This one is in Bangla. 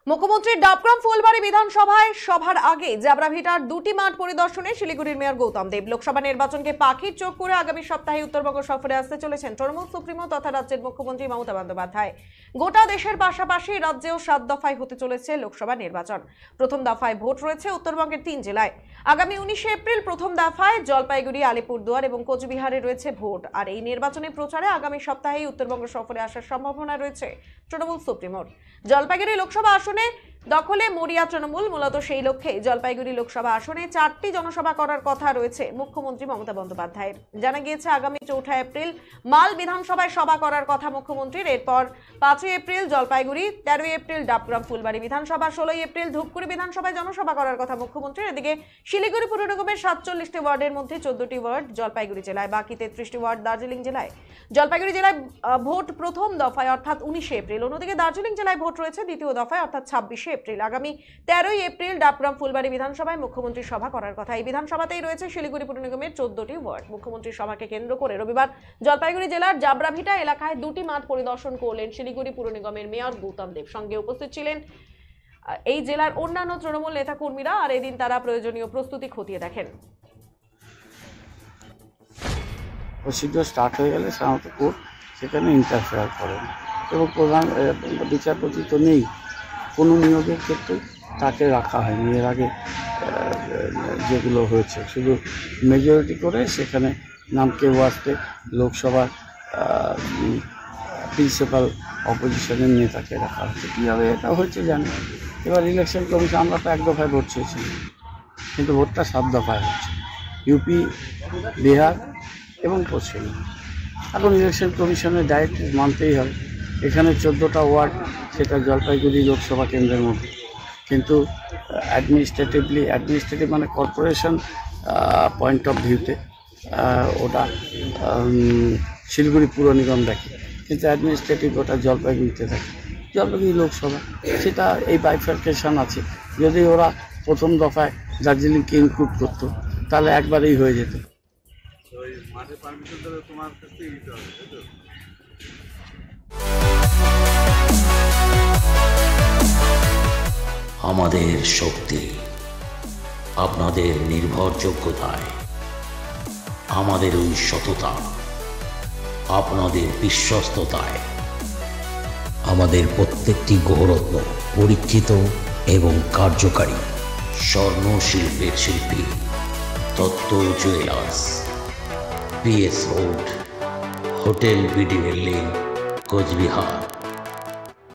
মুখ্যমন্ত্রীর ডাবগ্রাম ফুলবাড়ি বিধানসভায় সভার আগে জাবরাভিটার দুটি মাঠ পরিদর্শনে শিলিগুড়ির মেয়র গৌতম দেব। লোকসভা নির্বাচনকে পাখির চোখ করে আগামী সপ্তাহে উত্তরবঙ্গ সফরে আসতে চলেছেন তৃণমূল সুপ্রিমো তথা রাজ্যের মুখ্যমন্ত্রী মমতা বন্দ্যোপাধ্যায়। গোটা দেশের পাশাপাশি রাজ্যেও 7 দফায় হতে চলেছে লোকসভা নির্বাচন। প্রথম দফায় ভোট রয়েছে উত্তরবঙ্গের 3 জেলায়। আগামী 19 এপ্রিল প্রথম দফায় জলপাইগুড়ি, আলিপুরদুয়ার এবং কোচবিহারে রয়েছে ভোট। আর এই নির্বাচনী প্রচারে আগামী সপ্তাহেই উত্তরবঙ্গ সফরে আসার সম্ভাবনা রয়েছে তৃণমূল সুপ্রিমোর। জলপাইগুড়ি লোকসভা আসনে দখলে মরিয়া তৃণমূল। মূলত সেই লক্ষ্যে জলপাইগুড়ি লোকসভা আসনে 4টি জনসভা করার কথা রয়েছে মুখ্যমন্ত্রী মমতা বন্দ্যোপাধ্যায়ের। জানা গিয়েছে আগামী 4 এপ্রিল মাল বিধানসভায় সভা করার কথা মুখ্যমন্ত্রীর। এরপর 5 এপ্রিল জলপাইগুড়ি, 13 এপ্রিল ডাবগ্রাম ফুলবাড়ি বিধানসভা, 16 এপ্রিল ধূপগুড়ি বিধানসভায় জনসভা করার কথা মুখ্যমন্ত্রীর। এদিকে শিলিগুড়ি পুর নিগমের 47টি ওয়ার্ডের মধ্যে 14টি ওয়ার্ড জলপাইগুড়ি জেলায়, বাকি 33টি ওয়ার্ড দার্জিলিং জেলায়। জলপাইগুড়ি জেলায় ভোট প্রথম দফায় অর্থাৎ 19 এপ্রিল। অন্যদিকে দার্জিলিং জেলায় ভোট রয়েছে দ্বিতীয় দফায় অর্থাৎ 26 এপ্রিল। আগামী 13 এপ্রিল ডাবগ্রাম ফুলবাড়ি বিধানসভায় মুখ্যমন্ত্রী সভা করার কথা। এই বিধানসভাতেই রয়েছে শিলিগুড়ি পুর নিগমের 14টি ওয়ার্ড। মুখ্যমন্ত্রীর সভাকে কেন্দ্র করে রবিবার জলপাইগুড়ি জেলার জাবরাভিটা এলাকায় দুটি মাঠ পরিদর্শন করলেন শিলিগুড়ি পুর নিগমের মেয়র গৌতম দেব। সঙ্গে উপস্থিত ছিলেন এই জেলার অন্যান্য তৃণমূল নেতা কর্মীরা। আর এদিন তারা প্রয়োজনীয় প্রস্তুতি খতিয়ে দেখেন। প্রসিডিওর স্টার্ট হয়ে গেলে সাধারণত কোর্ট সেখানে ইন্টারফেয়ার করেন এবং প্রধান বিচারপতি তো নেই, কোনো নিয়োগের ক্ষেত্রে তাকে রাখা হয়নি। এর আগে যেগুলো হয়েছে শুধু মেজরিটি করে সেখানে নাম কেউ আসতে লোকসভার প্রিন্সিপাল অপোজিশনের নেতাকে রাখা হচ্ছে। কীভাবে এটা হয়েছে জানি। এবার ইলেকশন কমিশন, আমরা তো 1 দফায় ভোট চেয়েছিলাম, কিন্তু ভোটটা 7 দফায় হচ্ছে, ইউপি, বিহার এবং পশ্চিমবঙ্গ। এখন ইলেকশন কমিশনের ডাইরেক্টিভ মানতেই হবে। এখানে 14টা ওয়ার্ড, সেটা জলপাইগুড়ি লোকসভা কেন্দ্রের মধ্যে, কিন্তু অ্যাডমিনিস্ট্রেটিভ মানে কর্পোরেশন পয়েন্ট অফ ভিউতে ওটা শিলিগুড়ি পুর নিগম দেখে, কিন্তু অ্যাডমিনিস্ট্রেটিভ ওটা জলপাইগুড়িতে থাকে। জলপাইগুড়ি লোকসভা, সেটা এই বাইফার্কেশন আছে। যদি ওরা প্রথম দফায় দার্জিলিংকে ইনক্লুড করতো তাহলে একবারেই হয়ে যেত। আমাদের শক্তি আপনাদের নির্ভরযোগ্যতায়, আমাদের ওই সততা আপনাদের বিশ্বস্ততায়, আমাদের প্রত্যেকটি গ্রহরত্ন পরীক্ষিত এবং কার্যকারী। স্বর্ণ শিল্পের শিল্পী Dutta jewellers, PS road, hotel BD building, Cooch Behar.